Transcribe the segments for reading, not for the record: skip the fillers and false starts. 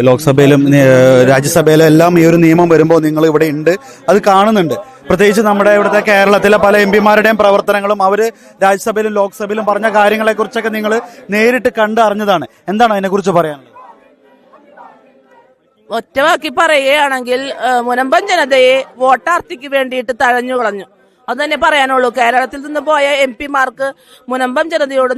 ലോക്സഭയിലും രാജ്യസഭയിലും എല്ലാം ഈ ഒരു നിയമം വരുമ്പോൾ നിങ്ങൾ ഇവിടെ ഉണ്ട്, അത് കാണുന്നുണ്ട്. പ്രത്യേകിച്ച് നമ്മുടെ ഇവിടുത്തെ കേരളത്തിലെ പല എംപിമാരുടെയും പ്രവർത്തനങ്ങളും അവർ രാജ്യസഭയിലും ലോക്സഭയിലും പറഞ്ഞ കാര്യങ്ങളെക്കുറിച്ചൊക്കെ നിങ്ങൾ നേരിട്ട് കണ്ടറിഞ്ഞതാണ്. എന്താണ് അതിനെക്കുറിച്ച് പറയാനുള്ളത്? ഒറ്റവാക്കി പറയുകയാണെങ്കിൽ മുനമ്പം ജനതയെ വോട്ടാർത്ഥിക്ക് വേണ്ടിയിട്ട് തഴഞ്ഞു കളഞ്ഞു. അത് തന്നെ പറയാനുള്ളൂ. കേരളത്തിൽ നിന്ന് പോയ എംപിമാർക്ക് മുനമ്പം ജനതയോട്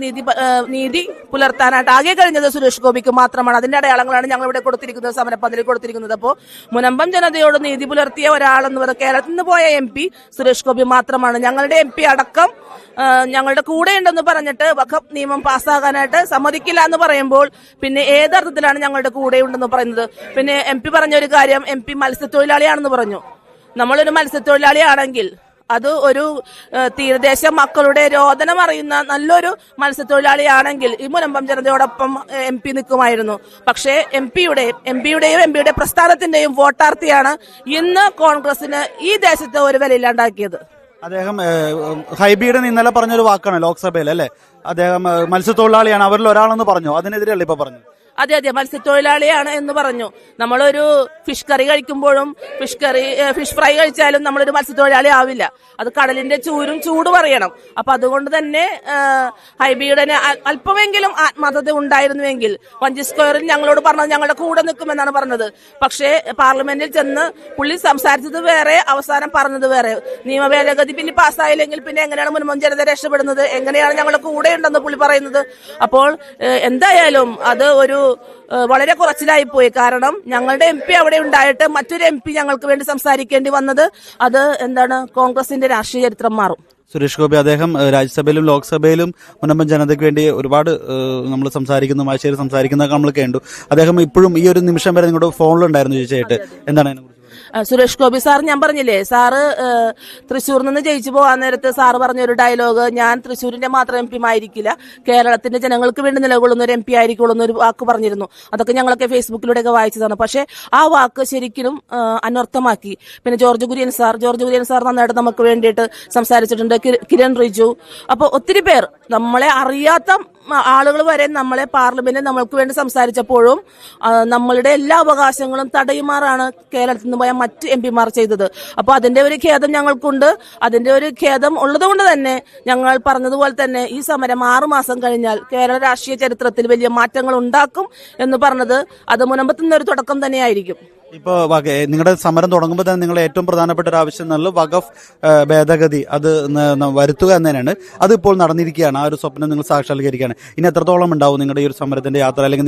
നീതി പുലർത്താനായിട്ട് ആകെ കഴിഞ്ഞത് സുരേഷ് ഗോപിക്ക് മാത്രമാണ്. അതിന്റെ അടയാളങ്ങളാണ് ഞങ്ങൾ ഇവിടെ കൊടുത്തിരിക്കുന്നത്, സമരപ്പന്തലിൽ കൊടുത്തിരിക്കുന്നത്. അപ്പോൾ മുനമ്പം ജനതയോട് നീതി പുലർത്തിയ ഒരാളെന്ന് പറയുന്നത് കേരളത്തിൽ നിന്ന് പോയ MP സുരേഷ് ഗോപി മാത്രമാണ്. ഞങ്ങളുടെ MP അടക്കം ഞങ്ങളുടെ കൂടെ ഉണ്ടെന്ന് പറഞ്ഞിട്ട് വഖഫ് നിയമം പാസ്സാകാനായിട്ട് സമ്മതിക്കില്ല എന്ന് പറയുമ്പോൾ പിന്നെ ഏതർത്ഥത്തിലാണ് ഞങ്ങളുടെ കൂടെ ഉണ്ടെന്ന് പറയുന്നത്? പിന്നെ MP പറഞ്ഞ ഒരു കാര്യം, MP മത്സ്യത്തൊഴിലാളിയാണെന്ന് പറഞ്ഞു. നമ്മളൊരു മത്സ്യത്തൊഴിലാളിയാണെങ്കിൽ അത് ഒരു തീരദേശ മക്കളുടെ രോദനം അറിയുന്ന നല്ലൊരു മത്സ്യത്തൊഴിലാളിയാണെങ്കിൽ ഈ മുനമ്പം ജനതയോടൊപ്പം MP നിൽക്കുമായിരുന്നു. പക്ഷേ എംപിയുടെ പ്രസ്ഥാനത്തിന്റെയും വോട്ടാർത്ഥിയാണ് ഇന്ന് കോൺഗ്രസിന് ഈ ദേശത്ത് ഒരു വിലയില്ലാണ്ടാക്കിയത്. അദ്ദേഹം ഹൈബിയുടെ ഇന്നലെ പറഞ്ഞൊരു വാക്കാണ് ലോക്സഭയിൽ, അല്ലെ? അദ്ദേഹം മത്സ്യത്തൊഴിലാളിയാണ് അവരിൽ ഒരാളെന്ന് പറഞ്ഞു. അതിനെതിരെയല്ലേ ഇപ്പൊ പറഞ്ഞു? അതെ, മത്സ്യത്തൊഴിലാളിയാണ് എന്ന് പറഞ്ഞു. നമ്മളൊരു ഫിഷ് കറി കഴിക്കുമ്പോഴും ഫിഷ് ഫ്രൈ കഴിച്ചാലും നമ്മളൊരു മത്സ്യത്തൊഴിലാളി ആവില്ല. അത് കടലിന്റെ ചൂട് പറയണം. അപ്പൊ അതുകൊണ്ട് തന്നെ ഹൈബിയുടെ അല്പമെങ്കിലും ആത്മാർത്ഥത ഉണ്ടായിരുന്നുവെങ്കിൽ വഞ്ചി സ്ക്വയറിൽ ഞങ്ങളോട് പറഞ്ഞത് ഞങ്ങളുടെ കൂടെ നിൽക്കുമെന്നാണ് പറഞ്ഞത്. പക്ഷേ പാർലമെന്റിൽ ചെന്ന് പുള്ളി സംസാരിച്ചത് വേറെ, അവസാനം പറഞ്ഞത് വേറെ. നിയമ ഭേദഗതി ബില്ല് പാസ്സായില്ലെങ്കിൽ പിന്നെ എങ്ങനെയാണ് മുൻപ് ജനത രക്ഷപ്പെടുന്നത്? എങ്ങനെയാണ് ഞങ്ങളുടെ കൂടെ ഉണ്ടെന്ന് പുള്ളി പറയുന്നത്? അപ്പോൾ എന്തായാലും അത് ഒരു വളരെ കുറച്ചിലായി പോയി. കാരണം ഞങ്ങളുടെ MP അവിടെ ഉണ്ടായിട്ട് മറ്റൊരു MP ഞങ്ങൾക്ക് വേണ്ടി സംസാരിക്കേണ്ടി വന്നത് അത് എന്താണ് കോൺഗ്രസിന്റെ രാഷ്ട്രീയ ചരിത്രം മാറും. സുരേഷ് ഗോപി അദ്ദേഹം രാജ്യസഭയിലും ലോക്സഭയിലും മുനമ്പം ജനതയ്ക്ക് വേണ്ടി ഒരുപാട് നമ്മൾ സംസാരിക്കുന്നു, മാശേരി സംസാരിക്കുന്നതൊക്കെ നമ്മൾ കേട്ടു. അദ്ദേഹം ഇപ്പോഴും ഈ ഒരു നിമിഷം വരെ നിങ്ങളുടെ ഫോണിലുണ്ടായിരുന്നു ചോദിച്ചായിട്ട്. എന്താണ് അതിനെക്കുറിച്ച്? സുരേഷ് ഗോപി സാർ, ഞാൻ പറഞ്ഞില്ലേ, സാറ് തൃശ്ശൂരിൽ നിന്ന് ജയിച്ചു പോകാൻ നേരത്ത് സാറ് പറഞ്ഞൊരു ഡയലോഗ്, ഞാൻ തൃശ്ശൂരിന്റെ മാത്രം MP ആയിരിക്കില്ല, കേരളത്തിന്റെ ജനങ്ങൾക്ക് വേണ്ടി നിലകൊള്ളുന്ന ഒരു MP ആയിരിക്കുള്ളൂ എന്നൊരു വാക്ക് പറഞ്ഞിരുന്നു. അതൊക്കെ ഞങ്ങളൊക്കെ ഫേസ്ബുക്കിലൂടെയൊക്കെ വായിച്ചതാണ്. പക്ഷെ ആ വാക്ക് ശരിക്കും അനർത്ഥമാക്കി. പിന്നെ ജോർജ് കുര്യൻ സാർ നന്നായിട്ട് നമുക്ക് വേണ്ടിയിട്ട് സംസാരിച്ചിട്ടുണ്ട്. കിരൺ റിജു, അപ്പൊ ഒത്തിരി പേർ, നമ്മളെ അറിയാത്ത ആളുകൾ വരെ നമ്മളെ പാർലമെന്റിൽ നമ്മൾക്ക് വേണ്ടി സംസാരിച്ചപ്പോഴും നമ്മളുടെ എല്ലാ അവകാശങ്ങളും തടയുമാറാണ് കേരളത്തിൽ നിന്ന് പോയ മറ്റ് MP ചെയ്തത്. അപ്പൊ അതിന്റെ ഒരു ഖേദം ഞങ്ങൾക്കുണ്ട്. അതിന്റെ ഒരു ഖേദം ഉള്ളതുകൊണ്ട് തന്നെ ഞങ്ങൾ പറഞ്ഞതുപോലെ തന്നെ ഈ സമരം 6 മാസം കഴിഞ്ഞാൽ കേരള രാഷ്ട്രീയ ചരിത്രത്തിൽ വലിയ മാറ്റങ്ങൾ ഉണ്ടാക്കും എന്ന് പറഞ്ഞത് അത് മുനമ്പത്തുനിന്ന് ഒരു തുടക്കം തന്നെയായിരിക്കും. ഇപ്പോ നിങ്ങളുടെ സമരം തുടങ്ങുമ്പോൾ തന്നെ നിങ്ങൾ ഏറ്റവും പ്രധാനപ്പെട്ട ഒരു ആവശ്യം എന്നുള്ളത് വഖഫ് ഭേദഗതി അത് വരുത്തുക എന്ന് തന്നെയാണ്. അത് ഇപ്പോൾ നടന്നിരിക്കുകയാണ്. ആ ഒരു സ്വപ്നം നിങ്ങൾ സാക്ഷാത്കരിക്കുകയാണ്. ഇനി എത്രത്തോളം ഉണ്ടാവും നിങ്ങളുടെ ഈ ഒരു സമരത്തിന്റെ യാത്ര, അല്ലെങ്കിൽ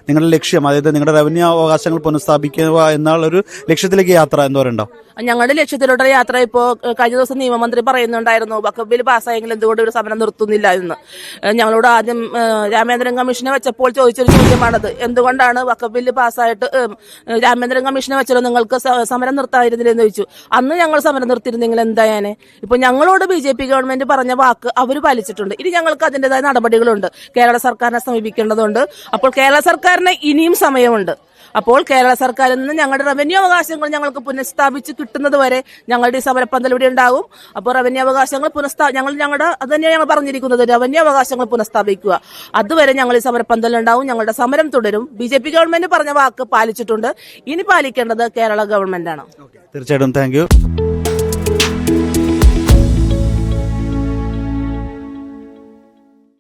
നിങ്ങളുടെ ലക്ഷ്യം, അതായത് നിങ്ങളുടെ റവന്യൂ അവകാശങ്ങൾ പുനഃസ്ഥാപിക്കുക എന്നുള്ളൊരു ലക്ഷ്യത്തിലേക്ക് യാത്ര എന്തോരുണ്ടാവും? ഞങ്ങളുടെ ലക്ഷ്യത്തിലോട്ടുള്ള യാത്ര ഇപ്പോ കഴിഞ്ഞ ദിവസം നിയമമന്ത്രി പറയുന്നുണ്ടായിരുന്നു, വഖഫ് ബിൽ പാസ്സായെങ്കിൽ എന്തുകൊണ്ട് ഒരു സമരം നിർത്തുന്നില്ല എന്ന്. ഞങ്ങളോട് ആദ്യം രാമേന്ദ്രൻ കമ്മീഷനെ വെച്ചപ്പോൾ ചോദിച്ചൊരു ചോദ്യമാണത്. എന്തുകൊണ്ടാണ് വഖഫ് ബില്ല് പാസ്സായിട്ട് രാമേന്ദ്രൻ കമ്മീഷനെ വെച്ചാലോ നിങ്ങൾക്ക് സമരം നിർത്താതിരുന്നില്ലെന്ന് ചോദിച്ചു. അന്ന് ഞങ്ങൾ സമരം നിർത്തിയിരുന്നെങ്കിൽ എന്തായാനെ? ഇപ്പൊ ഞങ്ങളോട് BJP ഗവൺമെന്റ് പറഞ്ഞ വാക്ക് അവർ പാലിച്ചിട്ടുണ്ട്. ഇനി ഞങ്ങൾക്ക് അതിന്റേതായ നടപടികളുണ്ട്. കേരള സർക്കാരിനെ സമീപിക്കേണ്ടതുണ്ട്. അപ്പോൾ കേരള സർക്കാരിന് ഇനിയും സമയമുണ്ട്. അപ്പോൾ കേരള സർക്കാരിൽ നിന്ന് ഞങ്ങളുടെ റവന്യൂ അവകാശങ്ങൾ ഞങ്ങൾക്ക് പുനഃസ്ഥാപിച്ച് കിട്ടുന്നത് വരെ ഞങ്ങളുടെ ഈ സമരപ്പന്തൽ ഇവിടെ ഉണ്ടാകും. അപ്പോൾ റവന്യൂ അവകാശങ്ങൾ അത് തന്നെയാണ് ഞങ്ങൾ പറഞ്ഞിരിക്കുന്നത്, റവന്യൂ അവകാശങ്ങൾ പുനഃസ്ഥാപിക്കുക. അതുവരെ ഞങ്ങൾ ഈ സമരപ്പന്തൽ ഉണ്ടാവും. ഞങ്ങളുടെ സമരം തുടരും. BJP ഗവൺമെന്റ് പറഞ്ഞ വാക്ക് പാലിച്ചിട്ടുണ്ട്. ഇനി പാലിക്കേണ്ടത് കേരള ഗവൺമെന്റാണ്. തീർച്ചയായിട്ടും. Thank you.